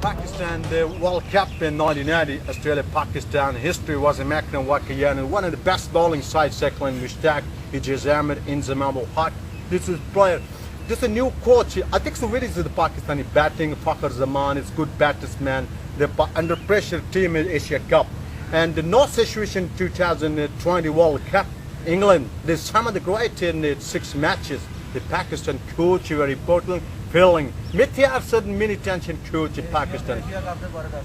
Pakistan, the World Cup in 1990, Australia-Pakistan, history was a Makna Wakayan, one of the best bowling sides cycling Mushtaq, Amir, Inzamam Haq. This is player. This is a new coach. I think so really is the Pakistani batting. Fakhar Zaman is good batsman. The under pressure team in Asia Cup. And the no situation 2020 World Cup, England, there's some of the great in the 6 matches. The Pakistan coach, very important, failing. Mithyar certain mini tension coach in Pakistan.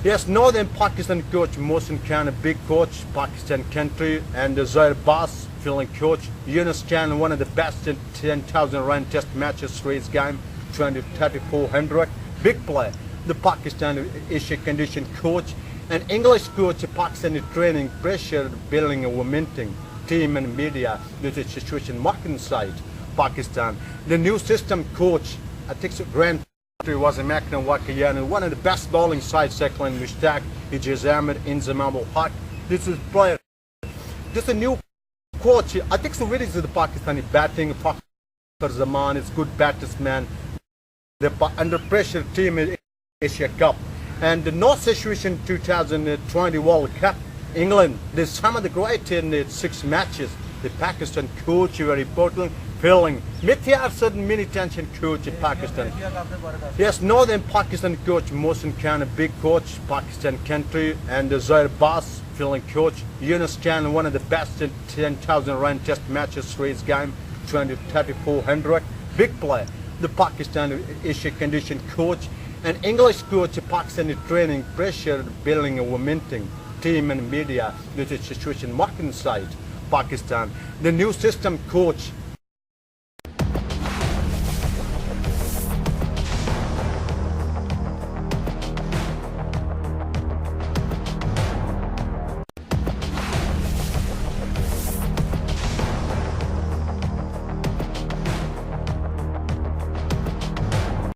Yes, northern Pakistan coach, Mohsin Khan, a big coach, Pakistan country, and the Zair Bass, feeling coach. Yunus Khan, one of the best in 10,000 run test matches, race game, 3400, big player. The Pakistan Asia condition coach, an English coach, Pakistani training, pressure, building a momentum, team and media, this is situation marketing side, Pakistan. The new system coach, I think so, Grand Prix was a Makna Wakayan, one of the best bowling sides cycling Mushtaq, Amir, Inzamam Haq. This is player. This is a new coach. I think so really is the Pakistani batting. Fakhar Zaman is good batsman. The under pressure team in Asia Cup. And the no situation 2020 World Cup, England, there's some of the great in the 6 matches. The Pakistan coach, very important, failing. Mithyar certain mini tension coach in Pakistan. Yes, northern Pakistan coach, Mohsin Khan, a big coach, Pakistan country, and the Zair Bass, feeling coach. Yunus Khan, one of the best in 10,000 run test matches, race game, 3400, big player. The Pakistan Asia condition coach, an English coach, Pakistani training, pressure, building a momentum, team and media, this is situation marketing side, Pakistan. The new system coach,